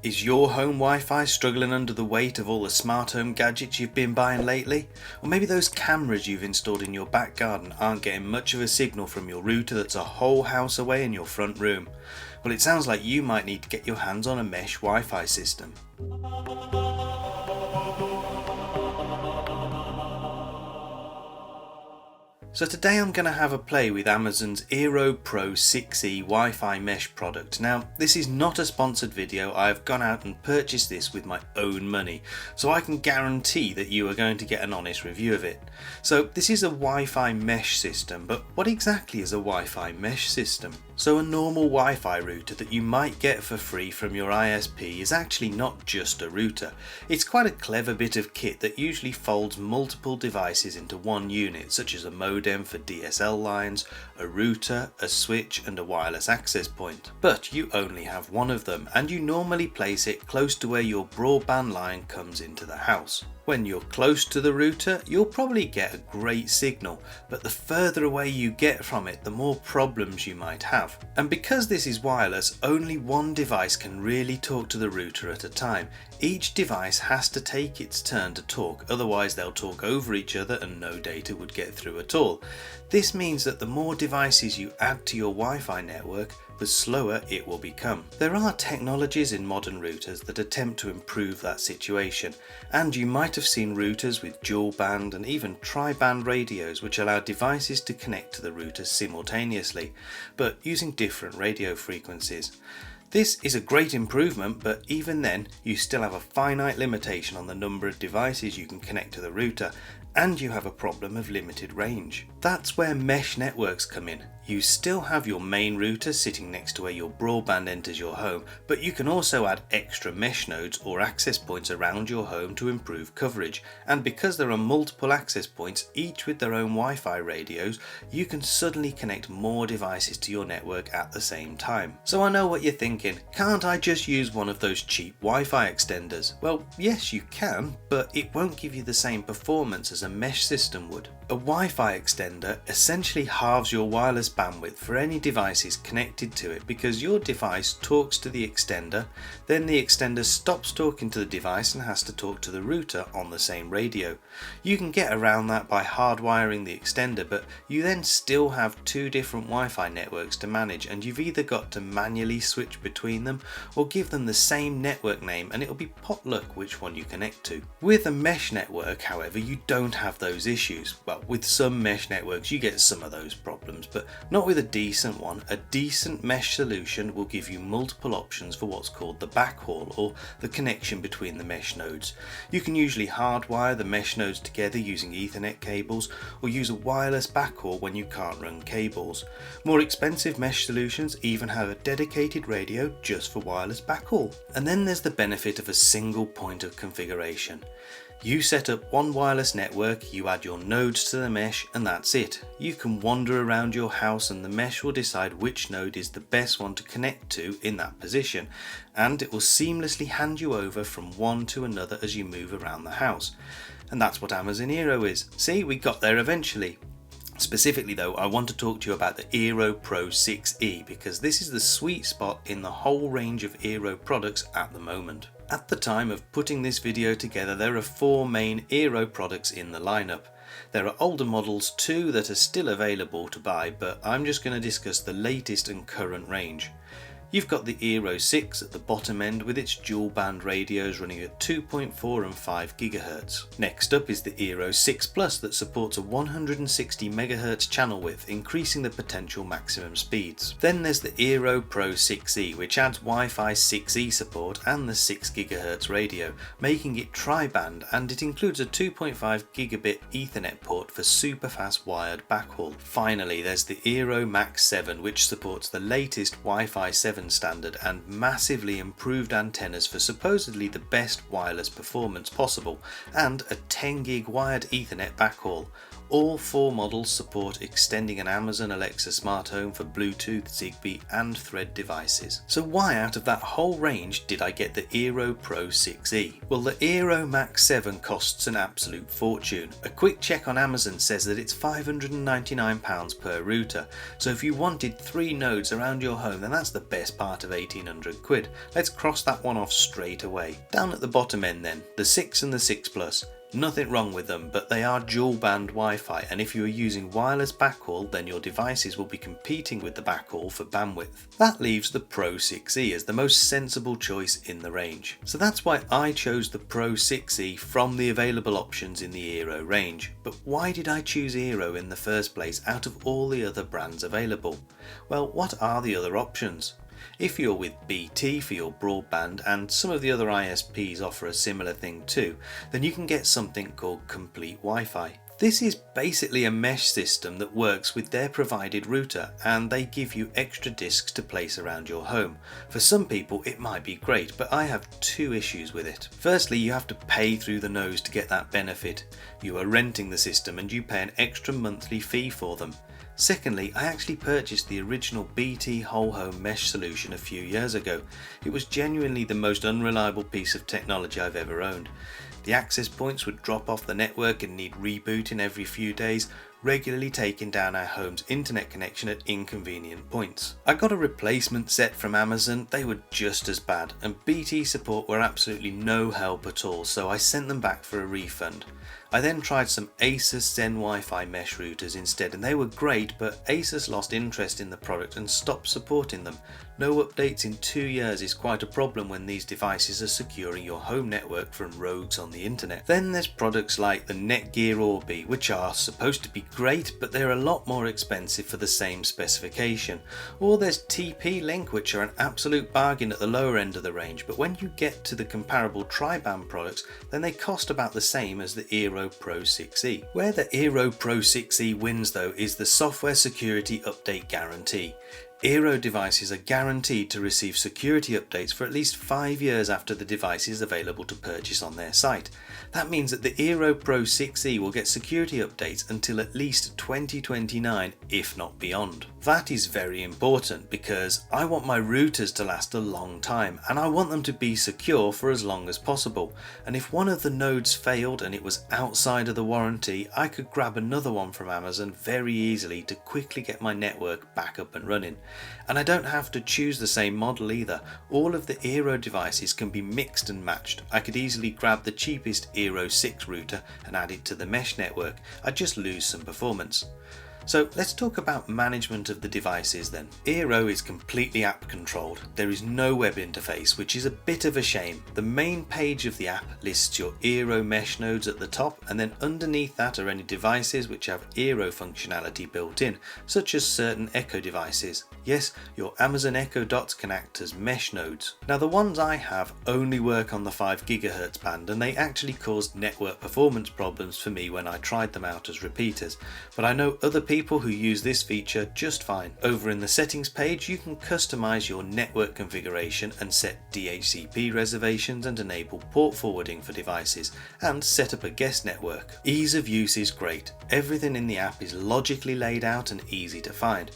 Is your home Wi-Fi struggling under the weight of all the smart home gadgets you've been buying lately? Or maybe those cameras you've installed in your back garden aren't getting much of a signal from your router that's a whole house away in your front room? Well, it sounds like you might need to get your hands on a mesh Wi-Fi system. So today I'm going to have a play with Amazon's eero Pro 6E Wi-Fi mesh product. Now, this is not a sponsored video. I've gone out and purchased this with my own money, so I can guarantee that you are going to get an honest review of it. So this is a Wi-Fi mesh system, but what exactly is a Wi-Fi mesh system? So a normal Wi-Fi router that you might get for free from your ISP is actually not just a router. It's quite a clever bit of kit that usually folds multiple devices into one unit, such as a modem for DSL lines, a router, a switch and a wireless access point. But you only have one of them, and you normally place it close to where your broadband line comes into the house. When you're close to the router, you'll probably get a great signal, but the further away you get from it, the more problems you might have. And because this is wireless, only one device can really talk to the router at a time. Each device has to take its turn to talk, otherwise they'll talk over each other and no data would get through at all. This means that the more devices you add to your Wi-Fi network, the slower it will become. There are technologies in modern routers that attempt to improve that situation, and you might have seen routers with dual band and even tri-band radios which allow devices to connect to the router simultaneously, but using different radio frequencies. This is a great improvement, but even then you still have a finite limitation on the number of devices you can connect to the router, and you have a problem of limited range. That's where mesh networks come in. You still have your main router sitting next to where your broadband enters your home, but you can also add extra mesh nodes or access points around your home to improve coverage. And because there are multiple access points, each with their own Wi-Fi radios, you can suddenly connect more devices to your network at the same time. So I know what you're thinking, can't I just use one of those cheap Wi-Fi extenders? Well, yes you can, but it won't give you the same performance as a mesh system would. A Wi-Fi extender essentially halves your wireless bandwidth for any devices connected to it, because your device talks to the extender, then the extender stops talking to the device and has to talk to the router on the same radio. You can get around that by hardwiring the extender, but you then still have two different Wi-Fi networks to manage, and you've either got to manually switch between them or give them the same network name, and it'll be potluck which one you connect to. With a mesh network, however, you don't have those issues. Well, with some mesh networks you get some of those problems, but not with a decent one. A decent mesh solution will give you multiple options for what's called the backhaul, or the connection between the mesh nodes. You can usually hardwire the mesh nodes together using Ethernet cables, or use a wireless backhaul when you can't run cables. More expensive mesh solutions even have a dedicated radio just for wireless backhaul. And then there's the benefit of a single point of configuration. You set up one wireless network, you add your nodes to the mesh, and that's it. You can wander around your house and the mesh will decide which node is the best one to connect to in that position, and it will seamlessly hand you over from one to another as you move around the house. And that's what Amazon Eero is. See, we got there eventually. Specifically though, I want to talk to you about the eero Pro 6E, because this is the sweet spot in the whole range of eero products at the moment. At the time of putting this video together, there are 4 main eero products in the lineup. There are older models too that are still available to buy, but I'm just going to discuss the latest and current range. You've got the eero 6 at the bottom end with its dual band radios running at 2.4 and 5 GHz. Next up is the eero 6 Plus that supports a 160 MHz channel width, increasing the potential maximum speeds. Then there's the eero Pro 6E, which adds Wi-Fi 6E support and the 6 GHz radio, making it tri-band, and it includes a 2.5 gigabit Ethernet port for super fast wired backhaul. Finally, there's the eero Max 7, which supports the latest Wi-Fi 7 standard and massively improved antennas for supposedly the best wireless performance possible, and a 10 gig wired Ethernet backhaul. All 4 models support extending an Amazon Alexa smart home for Bluetooth, Zigbee and Thread devices. So why out of that whole range did I get the eero Pro 6e? Well, the eero Max 7 costs an absolute fortune. A quick check on Amazon says that it's £599 per router, so if you wanted 3 nodes around your home, then that's the best part of 1800 quid. Let's cross that one off straight away. Down at the bottom end then, the 6 and the 6 Plus. Nothing wrong with them, but they are dual band Wi-Fi, and if you are using wireless backhaul, then your devices will be competing with the backhaul for bandwidth. That leaves the Pro 6e as the most sensible choice in the range. So that's why I chose the Pro 6e from the available options in the eero range. But why did I choose eero in the first place out of all the other brands available? Well, what are the other options? If you're with BT for your broadband, and some of the other ISPs offer a similar thing too, then you can get something called Complete Wi-Fi. This is basically a mesh system that works with their provided router, and they give you extra discs to place around your home. For some people it might be great, but I have 2 issues with it. Firstly, you have to pay through the nose to get that benefit. You are renting the system and you pay an extra monthly fee for them. Secondly, I actually purchased the original BT whole home mesh solution a few years ago. It was genuinely the most unreliable piece of technology I've ever owned. The access points would drop off the network and need rebooting every few days, regularly taking down our home's internet connection at inconvenient points. I got a replacement set from Amazon. They were just as bad, and BT support were absolutely no help at all, so I sent them back for a refund. I then tried some Asus Zen Wi-Fi mesh routers instead, and they were great, but Asus lost interest in the product and stopped supporting them. No updates in 2 years is quite a problem when these devices are securing your home network from rogues on the internet. Then there's products like the Netgear Orbi, which are supposed to be great, but they're a lot more expensive for the same specification. Or there's TP-Link, which are an absolute bargain at the lower end of the range, but when you get to the comparable tri-band products, then they cost about the same as the eero Pro 6e. Where the eero Pro 6e wins though is the software security update guarantee. eero devices are guaranteed to receive security updates for at least 5 years after the device is available to purchase on their site. That means that the eero Pro 6e will get security updates until at least 2029, if not beyond. That is very important because I want my routers to last a long time, and I want them to be secure for as long as possible. And if one of the nodes failed and it was outside of the warranty, I could grab another one from Amazon very easily to quickly get my network back up and running. And I don't have to choose the same model either. All of the eero devices can be mixed and matched. I could easily grab the cheapest eero 6 router and add it to the mesh network. I'd just lose some performance. So let's talk about management of the devices then. eero is completely app controlled. There is no web interface, which is a bit of a shame. The main page of the app lists your eero mesh nodes at the top, and then underneath that are any devices which have eero functionality built in, such as certain Echo devices. Yes, your Amazon Echo Dots can act as mesh nodes. Now the ones I have only work on the 5 GHz band, and they actually caused network performance problems for me when I tried them out as repeaters, but I know other people who use this feature just fine. Over in the settings page you can customize your network configuration and set DHCP reservations and enable port forwarding for devices, and set up a guest network. Ease of use is great. Everything in the app is logically laid out and easy to find.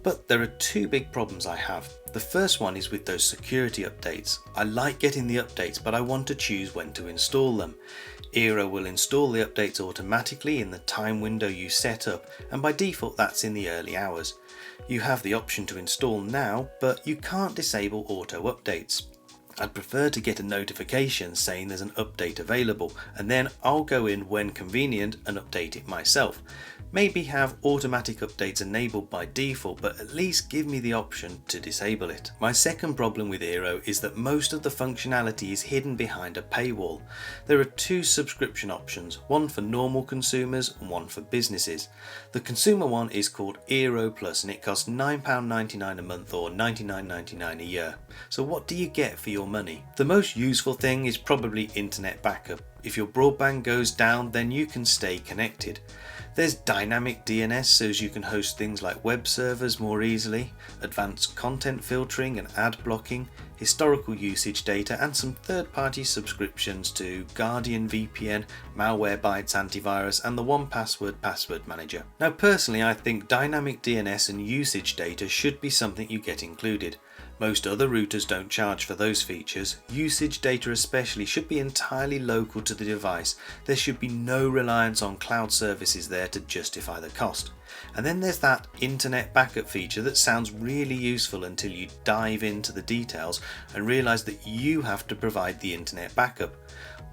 But there are 2 big problems I have. The first one is with those security updates. I like getting the updates, but I want to choose when to install them. eero will install the updates automatically in the time window you set up, and by default that's in the early hours. You have the option to install now, but you can't disable auto updates. I'd prefer to get a notification saying there's an update available, and then I'll go in when convenient and update it myself. Maybe have automatic updates enabled by default, but at least give me the option to disable it. My second problem with eero is that most of the functionality is hidden behind a paywall. There are 2 subscription options, one for normal consumers and one for businesses. The consumer one is called eero Plus, and it costs £9.99 a month or $99.99 a year. So what do you get for your money? The most useful thing is probably internet backup. If your broadband goes down, then you can stay connected. There's dynamic DNS, so you can host things like web servers more easily, advanced content filtering and ad blocking, historical usage data, and some third-party subscriptions to Guardian VPN, Malwarebytes antivirus, and the 1Password password manager. Now personally, I think dynamic DNS and usage data should be something you get included. Most other routers don't charge for those features. Usage data especially should be entirely local to the device. There should be no reliance on cloud services there to justify the cost. And then there's that internet backup feature that sounds really useful until you dive into the details and realise that you have to provide the internet backup.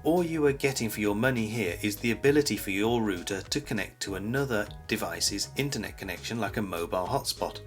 All you are getting for your money here is the ability for your router to connect to another device's internet connection like a mobile hotspot.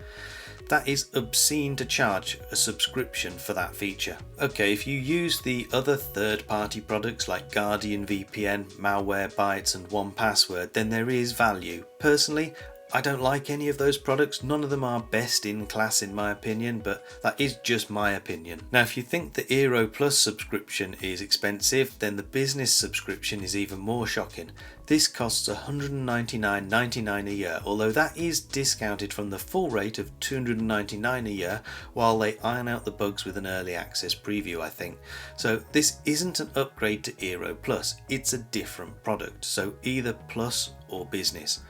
That is obscene to charge a subscription for that feature. Okay, if you use the other third-party products like Guardian VPN, Malwarebytes and 1Password, then there is value. Personally, I don't like any of those products. None of them are best in class in my opinion, but that is just my opinion. Now if you think the eero Plus subscription is expensive, then the business subscription is even more shocking. This costs $199.99 a year, although that is discounted from the full rate of $299 a year while they iron out the bugs with an early access preview, I think. So this isn't an upgrade to eero Plus, it's a different product, so either Plus or Business.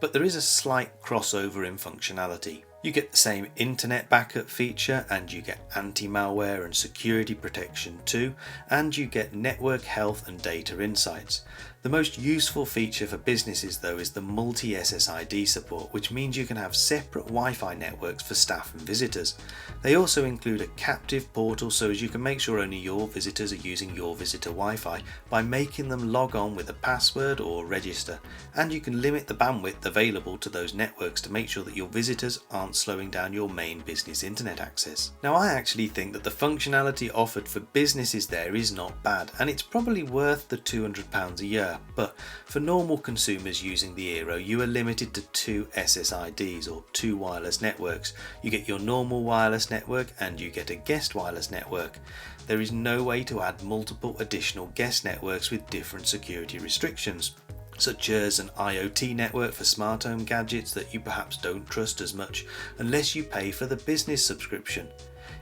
But there is a slight crossover in functionality. You get the same internet backup feature, and you get anti-malware and security protection too, and you get network health and data insights. The most useful feature for businesses though is the multi-SSID support, which means you can have separate Wi-Fi networks for staff and visitors. They also include a captive portal so as you can make sure only your visitors are using your visitor Wi-Fi by making them log on with a password or register, and you can limit the bandwidth available to those networks to make sure that your visitors aren't slowing down your main business internet access. Now I actually think that the functionality offered for businesses there is not bad, and it's probably worth the £200 a year. But for normal consumers using the eero, you are limited to 2 SSIDs or 2 wireless networks. You get your normal wireless network and you get a guest wireless network. There is no way to add multiple additional guest networks with different security restrictions, such as an IoT network for smart home gadgets that you perhaps don't trust as much unless you pay for the business subscription.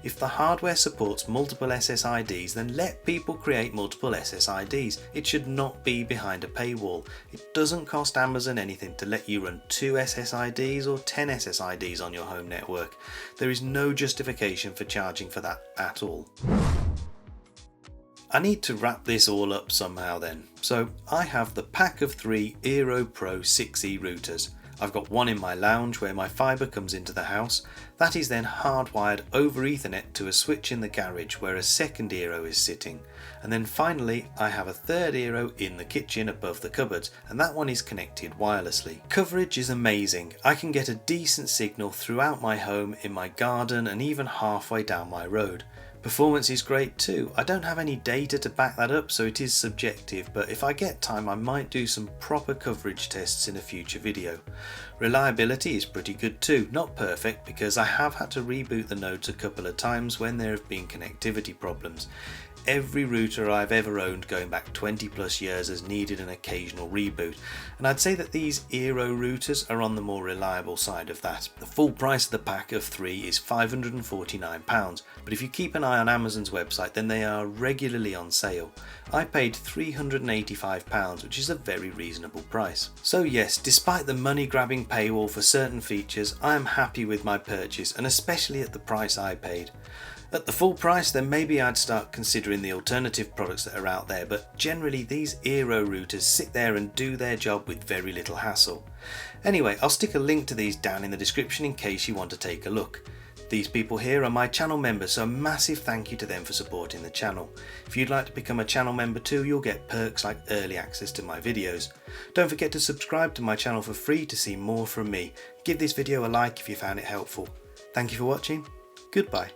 If the hardware supports multiple SSIDs, then let people create multiple SSIDs. It should not be behind a paywall. It doesn't cost Amazon anything to let you run 2 SSIDs or 10 SSIDs on your home network. There is no justification for charging for that at all. I need to wrap this all up somehow then. So I have the pack of 3 eero Pro 6E routers. I've got one in my lounge where my fibre comes into the house. That is then hardwired over Ethernet to a switch in the garage where a second eero is sitting. And then finally I have a third eero in the kitchen above the cupboards, and that one is connected wirelessly. Coverage is amazing. I can get a decent signal throughout my home, in my garden, and even halfway down my road. Performance is great too. I don't have any data to back that up, so it is subjective, but if I get time I might do some proper coverage tests in a future video. Reliability is pretty good too, not perfect because I have had to reboot the nodes a couple of times when there have been connectivity problems. Every router I've ever owned going back 20 plus years has needed an occasional reboot, and I'd say that these eero routers are on the more reliable side of that. The full price of the pack of 3 is £549, but if you keep an eye on Amazon's website then they are regularly on sale. I paid £385, which is a very reasonable price. So yes, despite the money grabbing paywall for certain features, I am happy with my purchase, and especially at the price I paid. At the full price then maybe I'd start considering the alternative products that are out there, but generally these eero routers sit there and do their job with very little hassle. Anyway, I'll stick a link to these down in the description in case you want to take a look. These people here are my channel members, so a massive thank you to them for supporting the channel. If you'd like to become a channel member too, you'll get perks like early access to my videos. Don't forget to subscribe to my channel for free to see more from me. Give this video a like if you found it helpful. Thank you for watching. Goodbye.